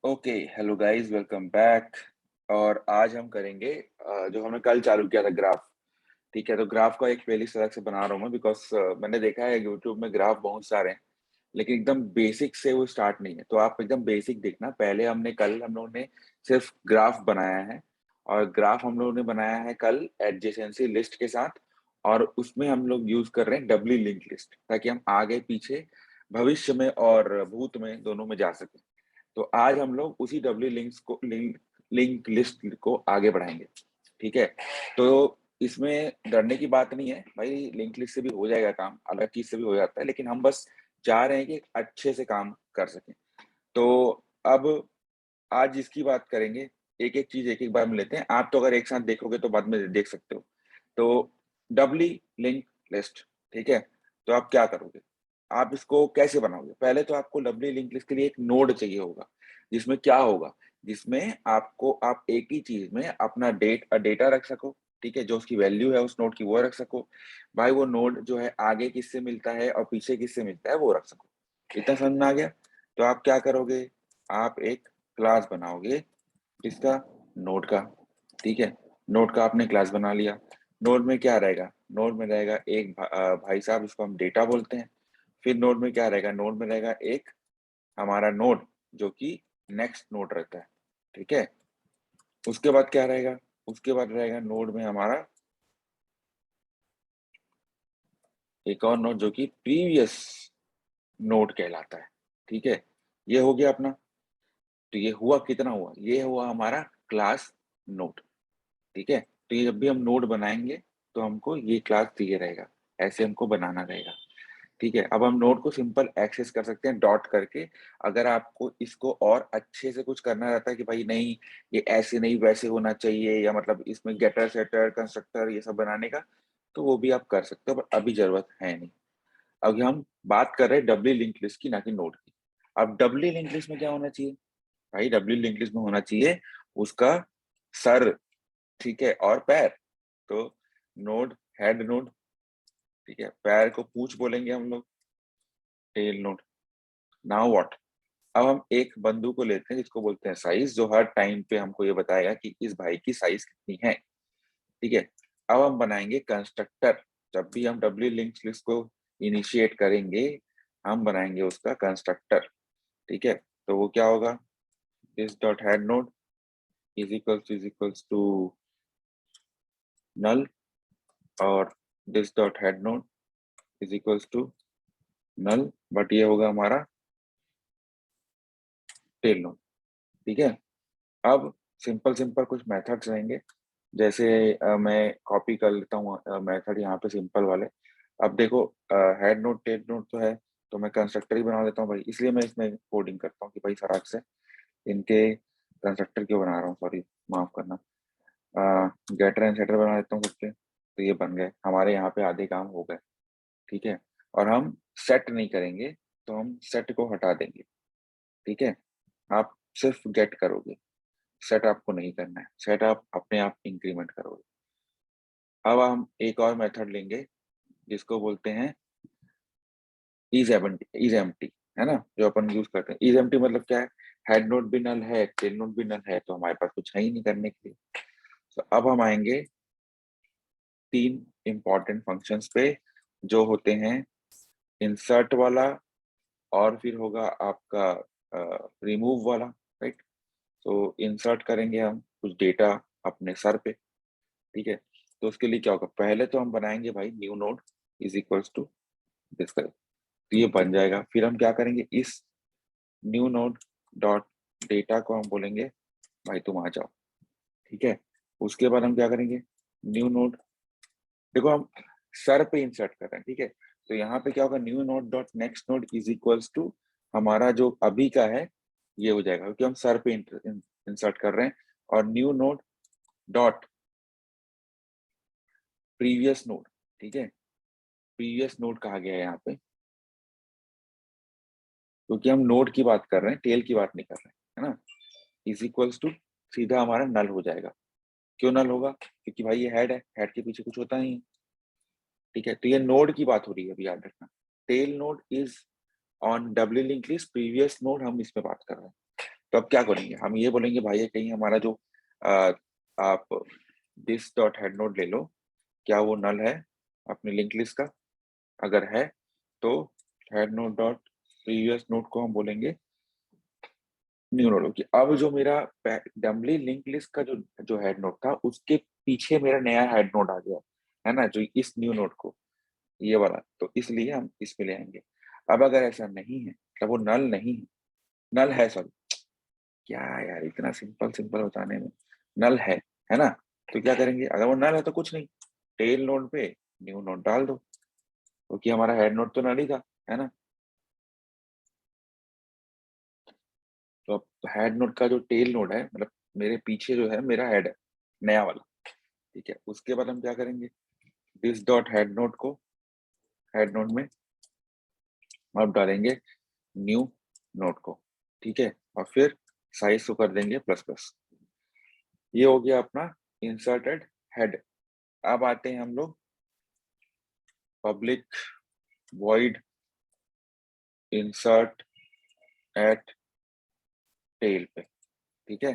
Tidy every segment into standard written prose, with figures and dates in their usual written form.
Okay, hello guys, welcome back. और आज हम करेंगे जो हमने कल चालू किया था, ग्राफ। ठीक है, तो ग्राफ का एक प्लेलिस्ट अलग से बना रहा हूँ मैं, बिकॉज मैंने देखा है यूट्यूब में ग्राफ बहुत सारे हैं, लेकिन एकदम बेसिक से वो स्टार्ट नहीं है। तो आप एकदम बेसिक देखना। पहले हम लोगों ने सिर्फ ग्राफ बनाया है, और ग्राफ हम लोगों ने बनाया है कल एडजेसेंसी लिस्ट के साथ। और उसमें हम लोग यूज कर रहे हैं डब्ली लिंक लिस्ट, ताकि हम आगे पीछे भविष्य में और भूत में दोनों में जा सके। तो आज हम लोग उसी डब्ल्यू लिंक लिस्ट को आगे बढ़ाएंगे। ठीक है, तो इसमें डरने की बात नहीं है भाई, लिंक लिस्ट से भी हो जाएगा काम, अलग चीज से भी हो जाता है, लेकिन हम बस चाह रहे हैं कि अच्छे से काम कर सकें। तो अब आज इसकी बात करेंगे, एक एक चीज एक एक बार में लेते हैं। आप तो अगर एक साथ देखोगे तो बाद में देख सकते हो। तो डब्ली लिंक लिस्ट, ठीक है। तो आप क्या करोगे, आप इसको कैसे बनाओगे? पहले तो आपको डब्ली लिंक लिस्ट के लिए एक नोड चाहिए होगा, जिसमें क्या होगा, जिसमें आपको आप एक ही चीज में अपना डेटा रख सको। ठीक है, जो उसकी वैल्यू है उस नोड की वो रख सको। भाई वो नोड जो है आगे किससे मिलता है और पीछे किससे मिलता है वो रख सको। इतना समझ में आ गया? तो आप क्या करोगे, आप एक क्लास बनाओगे किसका, नोड का। ठीक है, नोड का आपने क्लास बना लिया। नोड में क्या रहेगा, नोड में रहेगा एक भाई साहब, इसको हम डेटा बोलते हैं। फिर नोड में क्या रहेगा, नोड में रहेगा एक हमारा नोड, जो कि नेक्स्ट नोड रहता है। ठीक है, उसके बाद क्या रहेगा, उसके बाद रहेगा नोड में हमारा एक और नोड, जो कि प्रीवियस नोड कहलाता है। ठीक है, ये हो गया अपना। तो ये हुआ कितना हुआ, ये हुआ हमारा क्लास नोड। ठीक है, तो ये जब भी हम नोड बनाएंगे तो हमको ये क्लास दिए रहेगा, ऐसे हमको बनाना रहेगा। ठीक है, अब हम नोड को सिंपल एक्सेस कर सकते हैं डॉट करके। अगर आपको इसको और अच्छे से कुछ करना रहता है कि भाई नहीं, ये ऐसे नहीं वैसे होना चाहिए, या मतलब इसमें गेटर सेटर कंस्ट्रक्टर ये सब बनाने का, तो वो भी आप कर सकते हो, पर अभी जरूरत है नहीं। अभी हम बात कर रहे हैं डब्ली लिंक लिस्ट की, ना कि नोड की। अब डब्ली लिंक लिस्ट में क्या होना चाहिए भाई, डब्ली लिंक लिस्ट में होना चाहिए उसका सर, ठीक है, और पैर। तो नोड, हेड नोड, ठीक है, पैर को पूंछ बोलेंगे हम लोग, टेल नोड। नाउ व्हाट, अब हम एक बंदू को लेते हैं जिसको बोलते हैं साइज, जो हर टाइम पे हमको ये बताएगा कि इस भाई की साइज कितनी है। ठीक है, अब हम बनाएंगे कंस्ट्रक्टर। जब भी हम डब्ल्यू लिंक्स लिस्ट को इनिशिएट करेंगे, हम बनाएंगे उसका कंस्ट्रक्टर। ठीक है, तो वो क्या होगा, this dot head node is equals to null, और this dot head node is equals to null, but ये होगा हमारा टेल नोड। ठीक है, अब सिंपल सिंपल कुछ मेथड्स रहेंगे। जैसे मैं कॉपी कर लेता हूँ मेथड यहाँ पे सिंपल वाले। अब देखो, हेड नोड टेल नोड तो है, तो मैं कंस्ट्रक्टर ही बना देता हूँ भाई, इसलिए मैं इसमें कोडिंग करता हूँ कि भाई फटाक से इनके कंस्ट्रक्टर क्यों बना रहा हूँ, सॉरी, माफ करना। गेटर एंड सेटर बना देता हूँ सबके, तो ये बन गए हमारे, यहाँ पे आधे काम हो गए। ठीक है, और हम सेट नहीं करेंगे, तो हम सेट को हटा देंगे। ठीक है, आप सिर्फ गेट करोगे, सेट आपको नहीं करना है, सेट आप अपने आप इंक्रीमेंट करोगे। अब हम एक और मेथड लेंगे जिसको बोलते हैं इज एम्प्टी, है ना, जो अपन यूज करते हैं। इज एम्प्टी मतलब क्या है, हेड नोड भी नल है, टेल नोड भी नल है, तो हमारे पास कुछ है ही नहीं करने के लिए। तो अब हम आएंगे तीन इंपॉर्टेंट फंक्शंस पे, जो होते हैं इंसर्ट वाला, और फिर होगा आपका रिमूव वाला, राइट। तो इंसर्ट करेंगे हम कुछ डेटा अपने सर पे। ठीक है, तो उसके लिए क्या होगा, पहले तो हम बनाएंगे भाई new node is equals to this करें, तो ये बन जाएगा। फिर हम क्या करेंगे, इस न्यू नोड डॉट डेटा को हम बोलेंगे भाई तुम आ जाओ। ठीक है, उसके बाद हम क्या करेंगे, न्यू नोड, देखो हम सर पे इंसर्ट कर रहे हैं। ठीक है, तो यहाँ पे क्या होगा, new node dot next node is equals to हमारा जो अभी का है ये हो जाएगा, क्योंकि हम सर पे इंसर्ट कर रहे हैं। और new node dot previous node, ठीक है, प्रीवियस नोड कहा गया है यहाँ पे, क्योंकि हम नोड की बात कर रहे हैं, टेल की बात नहीं कर रहे हैं, है ना। इज इक्वल्स टू सीधा हमारा नल हो जाएगा। क्यों नल होगा, क्योंकि भाई ये हेड है, हेड के पीछे कुछ होता नहीं है। ठीक है, तो ये नोड की बात हो रही है, अभी याद रखना। Tail node is on W link list, previous node हम इसमें बात कर रहे हैं। तो अब क्या करेंगे, हम ये बोलेंगे भाई कहीं हमारा जो आ, आप दिस डॉट हेड नोड ले लो, क्या वो नल है अपनी लिंक लिस्ट का? अगर है तो head nod dot previous node को हम बोलेंगे न्यू नोड। ओके, अब जो मेरा डमली लिंक लिस्ट का जो जो हेड नोड था उसके पीछे मेरा नया हेड नोड आ गया है ना, जो इस न्यू नोड को, ये वाला, तो इसलिए हम इस पे ले आएंगे। अब अगर ऐसा नहीं है, मतलब वो नल नहीं है, नल है सॉरी, क्या यार इतना सिंपल सिंपल बताने में, नल है ना, तो क्या करेंगे, अगर वो नल है तो कुछ नहीं, टेल नोड पे न्यू नोड डाल दो, क्योंकि हमारा हेड नोड तो नल ही था, है ना। तो अब हेड नोड का जो टेल नोड है, मतलब मेरे पीछे जो है मेरा हेड है नया वाला, ठीक है, उसके बाद हम क्या करेंगे, दिस डॉट हेड नोड को हेड नोड में अब डालेंगे न्यू नोड को, ठीक है, और फिर साइज को कर देंगे प्लस प्लस। ये हो गया अपना इंसर्टेड हेड। अब आते हैं हम लोग public void insert eight tell पे, ठीक है।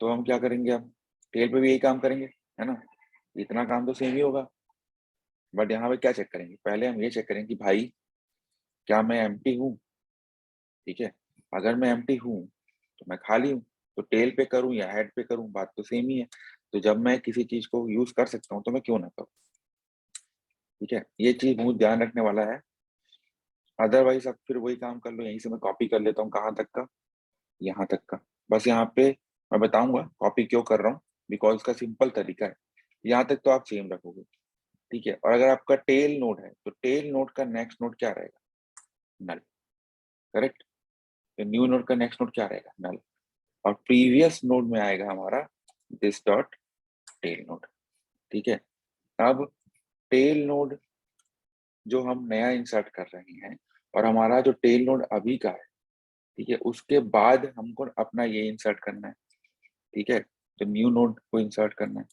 तो हम क्या करेंगे, अब टेल पे भी यही काम करेंगे, है ना, इतना काम तो सेम ही होगा, बट यहाँ पे क्या चेक करेंगे, पहले हम ये चेक करेंगे कि भाई क्या मैं एम्प्टी हूँ, ठीक है। अगर मैं एम्प्टी हूँ तो मैं खाली हूँ, तो टेल पे करूँ या हेड पे करूँ बात तो सेम ही है। तो जब मैं किसी चीज को यूज कर सकता हूँ तो मैं क्यों ना करूँ, ठीक है, ये चीज बहुत ध्यान रखने वाला है। अदरवाइज अब फिर वही काम कर लो, यहीं से मैं कॉपी कर लेता हूँ, कहाँ तक का, यहाँ तक का। बस यहाँ पे मैं बताऊंगा कॉपी क्यों कर रहा हूँ, बिकॉज इसका सिंपल तरीका है, यहाँ तक तो आप सेम रखोगे, ठीक है। और अगर आपका टेल नोड है तो टेल नोड का नेक्स्ट नोड क्या रहेगा, नल, करेक्ट। तो न्यू नोड का नेक्स्ट नोड क्या रहेगा, नल, और प्रीवियस नोड में आएगा हमारा दिस डॉट टेल नोड, ठीक है। अब टेल नोड जो हम नया इंसर्ट कर रहे हैं, और हमारा जो टेल नोड अभी का है, ठीक है, उसके बाद हमको अपना ये इंसर्ट करना है, ठीक है, तो न्यू नोड को इंसर्ट करना है।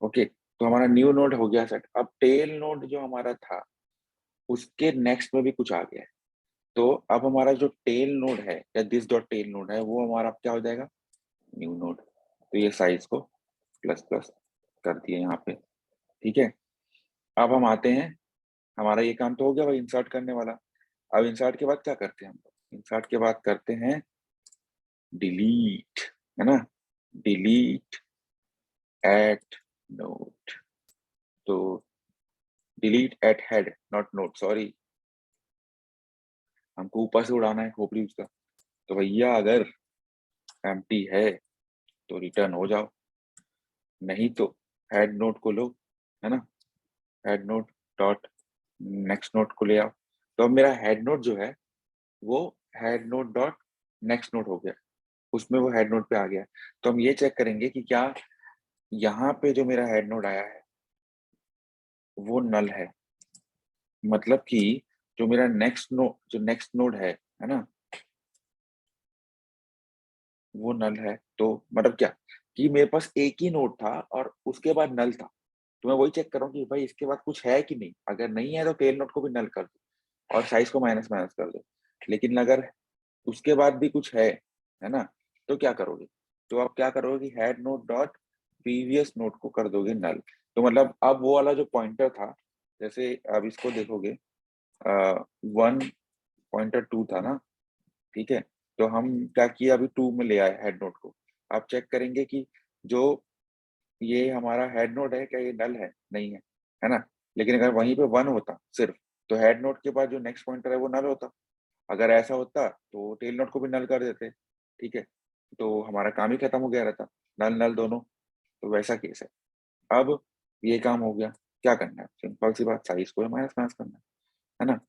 ओके, तो हमारा न्यू नोड हो गया सेट। अब टेल नोड जो हमारा था उसके नेक्स्ट में भी कुछ आ गया है, तो अब हमारा जो टेल नोड है या दिस डॉट टेल नोड है वो हमारा अब क्या हो जाएगा, न्यू नोड। तो ये साइज को प्लस प्लस कर दिए यहाँ पे, ठीक है। अब हम आते हैं, हमारा ये काम तो हो गया भाई इंसर्ट करने वाला। अब इंसर्ट के बाद क्या करते हैं हम लोग, इंसर्ट के बाद करते हैं डिलीट, है ना, डिलीट एट नोड। तो delete eight head not node, sorry, हमको ऊपर से उड़ाना है खोपड़ी उसका। तो भैया अगर एम्प्टी है तो रिटर्न हो जाओ, नहीं तो हेड नोड को लो, है ना, head nod dot next node को ले आओ। तो अब मेरा हेड नोड जो है वो head nod dot next node हो गया, उसमें वो हेड नोड पे आ गया। तो हम ये चेक करेंगे कि क्या यहाँ पे जो मेरा हेड नोड आया है वो नल है, मतलब कि जो मेरा नेक्स्ट नोड, जो नेक्स्ट नोड है ना, वो नल है। तो मतलब क्या, कि मेरे पास एक ही नोड था और उसके बाद नल था, तो मैं वही चेक कर रहा हूँ कि भाई इसके बाद कुछ है कि नहीं, अगर नहीं है तो टेल नोड को भी नल कर दो और साइज को माइनस माइनस कर दो। लेकिन अगर उसके बाद भी कुछ है ना, तो क्या करोगे, तो आप क्या करोगे कि head nod dot previous node को कर दोगे नल। तो मतलब अब वो वाला जो पॉइंटर था, जैसे अब इसको देखोगे, 1.2 था ना, ठीक है, तो हम क्या किए, अभी 2 में ले आए हेड नोड को। आप चेक करेंगे कि जो ये हमारा हेड नोड है क्या ये नल है है ना। लेकिन अगर वहीं पे 1 होता सिर्फ, तो हेड नोड के बाद जो नेक्स्ट पॉइंटर है वो नल होता। अगर ऐसा होता तो टेल नोड को भी नल कर देते, ठीक है, तो हमारा काम ही खत्म हो गया रहता, नल नल दोनों। तो वैसा केस है। अब ये काम हो गया, क्या करना है, सिंपल सी बात, साइज को माइनस माइनस करना है ना।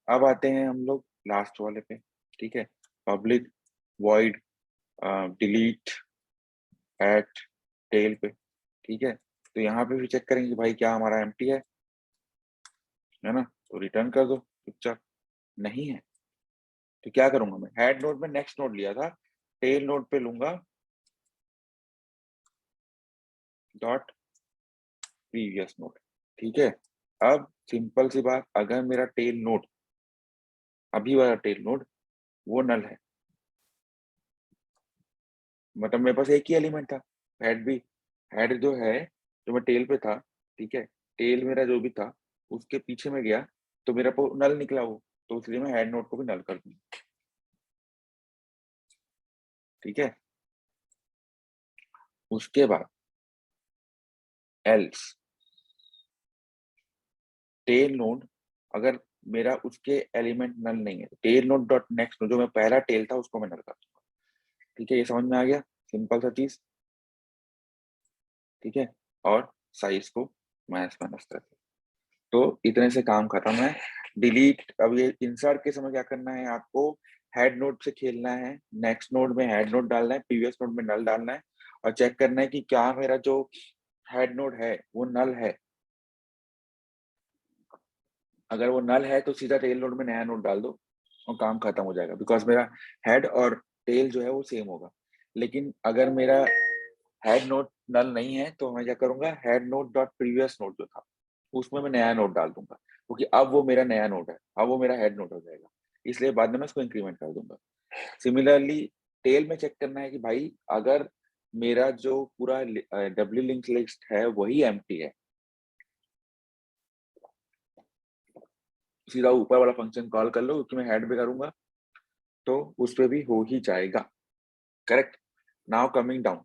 अब आते हैं हम लोग लास्ट वाले पे, ठीक है, public void delete eight tell पे, ठीक है। तो यहाँ पे भी चेक करेंगे भाई क्या हमारा एम्प्टी है ना, तो रिटर्न कर दो चुपचाप। नहीं है तो क्या करूंगा, मैं हेड नोड में नेक्स्ट नोड लिया था, टेल नोड पे लूंगा डॉट प्रीवियस नोड, ठीक है। अब सिंपल सी बात, अगर मेरा टेल नोड, अभी वाला टेल नोड वो नल है, मतलब मेरे पास एक ही एलिमेंट था, हेड भी। हेड जो है, जो मैं टेल पे था, ठीक है, टेल मेरा जो भी था, उसके पीछे में गया, तो मेरा को नल निकला वो, तो इसलिए मैं हेड नोड को भी नल कर दूँ। ठीक है? उसके बाद एल्स टेल नोड, अगर मेरा उसके एलिमेंट नल नहीं है, tail node dot next node, जो मैं पहला टेल था उसको मैं नल कर दूंगा। ठीक है, ये समझ में आ गया? सिंपल सा चीज। ठीक है, और साइज को माइनस माइनस कर दिया। तो इतने से काम खत्म है। डिलीट, अब ये इंसर्ट के समय क्या करना है आपको, हेड नोड से खेलना है, नेक्स्ट नोड में हेड नोड डालना है, प्रीवियस नोड में नल डालना है, और चेक करना है कि क्या मेरा जो हेड नोड है वो नल है। अगर वो नल है तो सीधा टेल नोड में नया नोड डाल दो और काम खत्म हो जाएगा, बिकॉज मेरा हेड और टेल जो है वो सेम होगा। लेकिन अगर मेरा हेड नोड नल नहीं है तो मैं क्या करूंगा, head nod dot previous node जो था उसमें मैं नया नोड डाल दूंगा, क्योंकि अब वो मेरा नया नोड है, अब वो मेरा हेड नोड हो जाएगा, इसलिए बाद में मैं उसको इंक्रीमेंट कर दूंगा। सिमिलरली टेल में चेक करना है कि भाई अगर मेरा जो पूरा डब्ल्यू लिंक लिस्ट है वही एम्प्टी है, सीधा ऊपर वाला फंक्शन कॉल कर लो, क्योंकि मैं हेड पे करूंगा तो उस पे भी हो ही जाएगा। करेक्ट। नाउ कमिंग डाउन,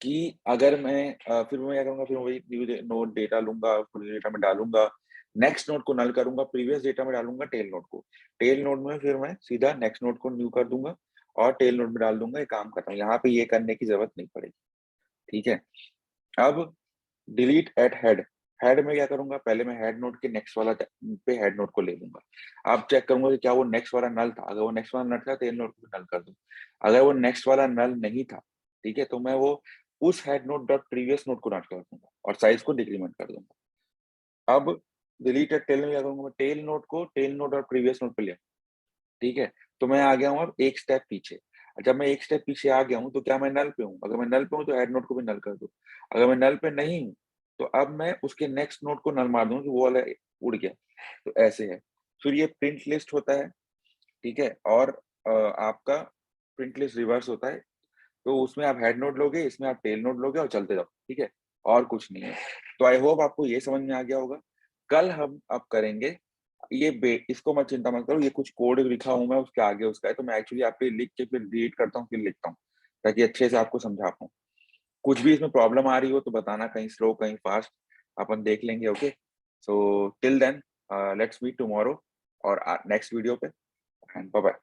कि अगर मैं फिर मैं क्या करूंगा, फिर वही न्यू नोड डेटा लूंगा, पूरे डेटा में डालूंगा, नेक्स्ट नोड को नल करूंगा, प्रीवियस डेटा में डालूंगा टेल नोड को, टेल नोड में फिर मैं सीधा नेक्स्ट नोड को न्यू कर दूंगा और टेल नोड में डाल दूंगा, ये काम करता हूँ, यहाँ पे ये करने की जरूरत नहीं पड़ेगी। ठीक है, अब डिलीट एट हेड, हेड में क्या करूंगा, पहले मैं हेड नोड के नेक्स्ट वाला पे हेड नोड को ले लूंगा। अब चेक करूंगा कि क्या वो नेक्स्ट वाला नल था, अगर वो नेक्स्ट वाला नल था तो टेल नोड को नल कर दूं। अगर वो नेक्स्ट वाला नल नहीं था, ठीक है, तो मैं वो उस head nod dot previous node को नल कर दूंगा और साइज को डिक्रीमेंट कर दूंगा। अब डिलीट एट टेल में क्या करूंगा, मैं टेल नोड को टेल नोड और प्रीवियस नोड पे लिया। ठीक है, तो मैं आ गया हूँ अब एक स्टेप पीछे। जब मैं एक स्टेप पीछे आ गया हूँ तो क्या मैं नल पे हूँ, अगर मैं नल पे हूँ तो हेड नोड को भी नल कर दो। अगर मैं नल पे नहीं हूँ तो अब मैं उसके नेक्स्ट नोड को नल मार दूँ कि वो वाला उड़ गया। तो ऐसे है, फिर ये प्रिंट लिस्ट होता है। ठीक है, और आपका प्रिंट लिस्ट रिवर्स होता है, तो उसमें आप हेड नोड लोगे, इसमें आप टेल नोड लोगे और चलते जाओ। ठीक है, और कुछ नहीं है। तो आई होप आपको ये समझ में आ गया होगा। कल हम अब करेंगे ये इसको मत चिंता मत करो, ये कुछ कोड लिखा हूं मैं, उसके आगे उसका है, तो मैं एक्चुअली आप पे लिख के फिर डिलीट करता हूँ, फिर लिखता हूँ, ताकि अच्छे से आपको समझा पाऊँ। कुछ भी इसमें प्रॉब्लम आ रही हो तो बताना, कहीं स्लो कहीं फास्ट, अपन देख लेंगे। Okay, so till then let's meet tomorrow और नेक्स्ट वीडियो पे, एंड बाय बाय।